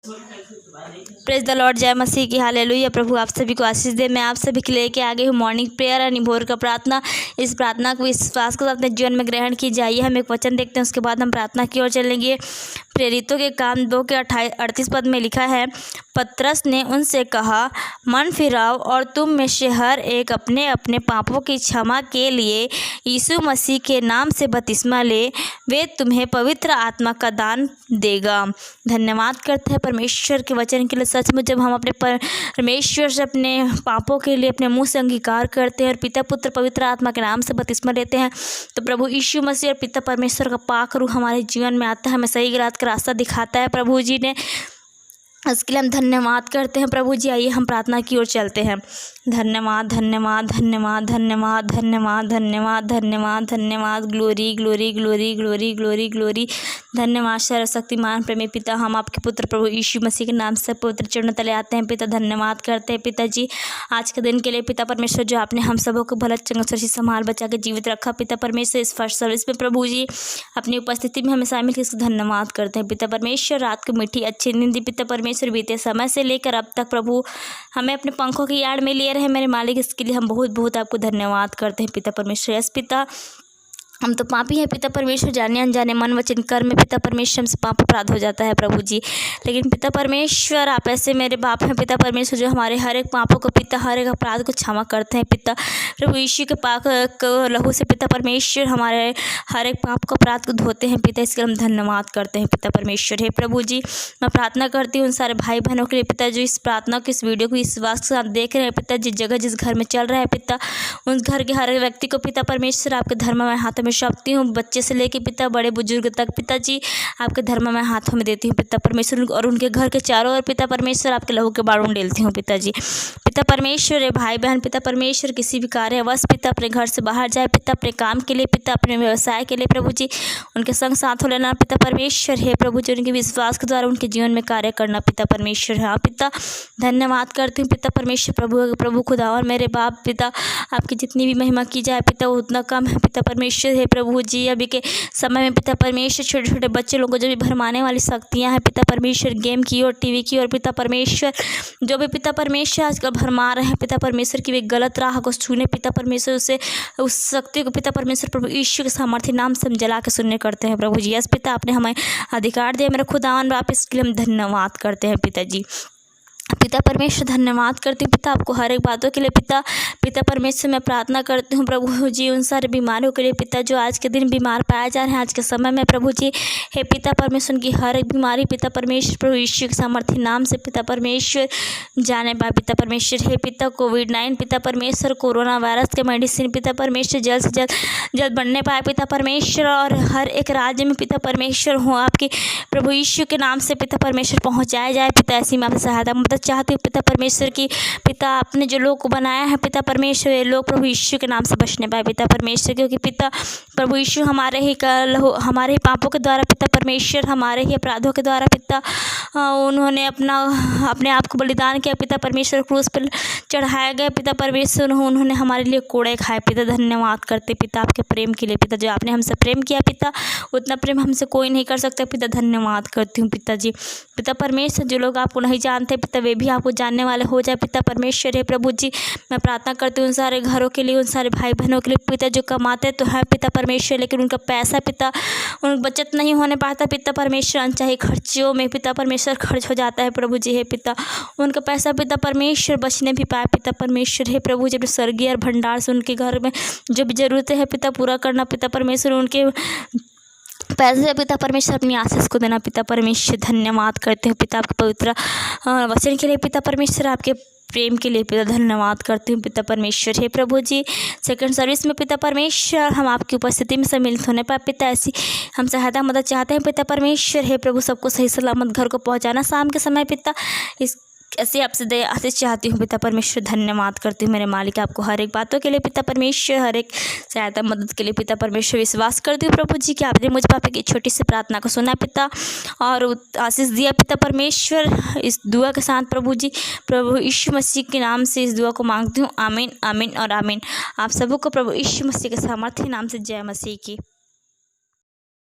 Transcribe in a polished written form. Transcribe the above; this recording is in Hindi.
प्रेज द लॉर्ड, जय मसीह की, हालेलुया। प्रभु आप सभी को आशीष दे। मैं आप सभी के लेके आ गई हूँ मॉर्निंग प्रेयर यानी भोर का प्रार्थना। इस प्रार्थना को विश्वास के साथ अपने जीवन में ग्रहण की जाइए। हम एक वचन देखते हैं, उसके बाद हम प्रार्थना की ओर चलेंगे। प्रेरितों के काम 2 के 38 पद में लिखा है, पतरस ने उनसे कहा, मन फिराओ और तुम में से हर एक अपने अपने पापों की क्षमा के लिए यीशु मसीह के नाम से बपतिस्मा ले, वे तुम्हें पवित्र आत्मा का दान देगा। धन्यवाद करते हैं परमेश्वर के वचन के लिए। सचमुच जब हम अपने परमेश्वर से अपने पापों के लिए अपने मुंह से अंगीकार करते हैं और पिता पुत्र पवित्र आत्मा के नाम से बपतिस्मा लेते हैं, तो प्रभु यीशु मसीह और पिता परमेश्वर का पाक रूह हमारे जीवन में आता है, हमें सही रात का रास्ता दिखाता है प्रभु जी ने। उसके लिए हम धन्यवाद करते हैं प्रभु जी। आइए हम प्रार्थना की ओर चलते हैं। धन्यवाद धन्यवाद धन्यवाद धन्यवाद धन्यवाद धन्यवाद धन्यवाद धन्यवाद, glory glory glory glory glory glory. धन्यवाद सर्वशक्तिमान प्रेमी पिता, हम आपके पुत्र प्रभु यीशु मसीह के नाम से पवित्र चरणों तले आते हैं पिता। धन्यवाद करते हैं पिताजी आज के दिन के लिए पिता परमेश्वर, जो आपने हम सबों को भला चंगा सुरक्षित संभाल बचा के जीवित रखा पिता परमेश्वर। इस फर्स्ट सर्विस में प्रभु जी अपनी उपस्थिति में हमें शामिल किस धन्यवाद करते हैं पिता परमेश्वर। रात को मीठी अच्छी नींद दी पिता परमेश्वर, बीते समय से लेकर अब तक प्रभु हमें अपने पंखों की आड़ में लिए रहे मेरे मालिक, इसके लिए हम बहुत बहुत आपको धन्यवाद करते हैं पिता परमेश्वर। यस पिता, हम तो पापी हैं पिता परमेश्वर, जाने अनजाने मन वचन कर्म में पिता परमेश्वर हमसे पाप अपराध हो जाता है प्रभु जी। लेकिन पिता परमेश्वर आप ऐसे मेरे बाप हैं पिता परमेश्वर, जो हमारे हर एक पापों को पिता हर एक अपराध को क्षमा करते हैं पिता। प्रभु यीशु के पाक लहू से पिता परमेश्वर हमारे हर एक पाप को अपराध को धोते हैं पिता, इसके हम धन्यवाद करते हैं पिता परमेश्वर। हे प्रभु जी, मैं प्रार्थना करती हूँ उन सारे भाई बहनों के लिए पिता, जो इस प्रार्थना को इस वीडियो को इस वास्त के साथ देख रहे हैं पिता। जिस जगह जिस घर में चल रहा है पिता, उस घर के हर एक व्यक्ति को पिता परमेश्वर आपके धर्म में हाथों में सौंपती हूँ, बच्चे से लेके पिता बड़े बुजुर्ग तक पिताजी आपके धर्म में हाथों में देती हूँ पिता परमेश्वर। और उनके घर के चारों ओर पिता परमेश्वर आपके लहू के बाड़ों डेलती हूँ पिताजी। पिता परमेश्वर भाई बहन पिता परमेश्वर किसी भी कार्यवश पिता अपने घर से बाहर जाए पिता, अपने काम के लिए पिता, अपने व्यवसाय के लिए प्रभु जी उनके संग साथ हो लेना पिता परमेश्वर। है प्रभु जी, उनके विश्वास के द्वारा उनके जीवन में कार्य करना पिता परमेश्वर। हाँ पिता, धन्यवाद करती हूँ पिता परमेश्वर। प्रभु खुदा और मेरे बाप पिता, आपकी जितनी भी महिमा की जाए पिता वो उतना कम है पिता परमेश्वर। है प्रभु जी, अभी के समय में पिता परमेश्वर छोटे छोटे बच्चे लोगों को जो भी भरमाने वाली शक्तियां हैं पिता परमेश्वर, गेम की और टीवी की और पिता परमेश्वर, जो भी पिता परमेश्वर आजकल भरमा रहे हैं पिता परमेश्वर की वे गलत राह को सुने पिता परमेश्वर, उसे उस शक्ति को पिता परमेश्वर प्रभु यीशु के सामर्थ्य नाम से हम जला के सुनने करते हैं प्रभु जी। यस पिता, आपने हमें अधिकार दिया मेरे खुदावन बाप, इसके लिए हम धन्यवाद करते हैं पिताजी। पिता परमेश्वर धन्यवाद करती हूँ पिता आपको हर एक बातों के लिए पिता। पिता परमेश्वर मैं प्रार्थना करती हूँ प्रभु जी उन सारे बीमारियों के लिए पिता, जो आज के दिन बीमार पाए जा रहे हैं आज के समय में प्रभु जी। हे पिता परमेश्वर, उनकी हर एक बीमारी पिता परमेश्वर प्रभु यीशु के सामर्थ्य नाम से पिता परमेश्वर जाने पाए पिता परमेश्वर। हे पिता कोविड-19 पिता परमेश्वर, कोरोना वायरस के मेडिसिन पिता परमेश्वर जल्द से जल्द बनने पाए पिता परमेश्वर, और हर एक राज्य में पिता परमेश्वर हो आपके प्रभु यीशु के नाम से पिता परमेश्वर पहुँचाया जाए पिता। ऐसी मैं आपसे सहायता मदद चाहती हूँ पिता परमेश्वर की। पिता आपने जो लोग को बनाया है पिता परमेश्वर, ये लोग प्रभु यीशु के नाम से बचने पाए पिता परमेश्वर, क्योंकि पिता प्रभु यीशु हमारे ही पापों के द्वारा पिता परमेश्वर, हमारे ही अपराधों के द्वारा पिता उन्होंने अपने आप को बलिदान किया पिता परमेश्वर, क्रूस पर चढ़ाया गया पिता परमेश्वर, उन्होंने हमारे लिए कोड़े खाए पिता। धन्यवाद करते पिता आपके प्रेम के लिए पिता, जो आपने हमसे प्रेम किया पिता, उतना प्रेम हमसे कोई नहीं कर सकता पिता। धन्यवाद करती हूँ पिताजी। पिता परमेश्वर, जो लोग आपको नहीं जानते पिता, वे भी आपको जानने वाले हो जाए पिता परमेश्वर। है प्रभु जी, मैं प्रार्थना करती हूँ उन सारे घरों के लिए, उन सारे भाई बहनों के लिए पिता, जो कमाते तो हैं पिता परमेश्वर, लेकिन उनका पैसा पिता उन बचत नहीं होने पाता पिता परमेश्वर, अनचाहे खर्चों में पिता परमेश्वर खर्च हो जाता है प्रभु जी। है पिता, उनका पैसा पिता परमेश्वर बचने भी पाए पिता परमेश्वर। है प्रभु जी, स्वर्गीय और भंडार से उनके घर में जो भी जरूरतें हैं पिता पूरा करना पिता परमेश्वर, उनके पैसे पिता परमेश्वर अपनी आशीष को देना पिता परमेश्वर। धन्यवाद करते हैं पिता आपके पवित्र वचन के लिए पिता परमेश्वर, आपके प्रेम के लिए पिता धन्यवाद करती हूँ पिता परमेश्वर। हे प्रभु जी, सेकंड सर्विस में पिता परमेश्वर हम आपकी उपस्थिति में सम्मिलित होने पाए पिता, ऐसी हम सहायता मदद चाहते हैं पिता परमेश्वर। हे प्रभु, सबको सही सलामत घर को पहुँचाना शाम के समय पिता, इस ऐसे आपसे दया आशीष चाहती हूँ पिता परमेश्वर। धन्यवाद करती हूँ मेरे मालिक आपको हर एक बातों के लिए पिता परमेश्वर, हर एक सहायता मदद के लिए पिता परमेश्वर। विश्वास करती हूँ प्रभु जी कि आपने मुझ पापी की छोटी सी प्रार्थना को सुना पिता और आशीष दिया पिता परमेश्वर। इस दुआ के साथ प्रभु जी प्रभु यीशु मसीह के नाम से इस दुआ को मांगती हूँ। आमीन आमीन और आमीन। आप सबों को प्रभु यीशु मसीह के सामर्थ्य नाम से जय मसीह की।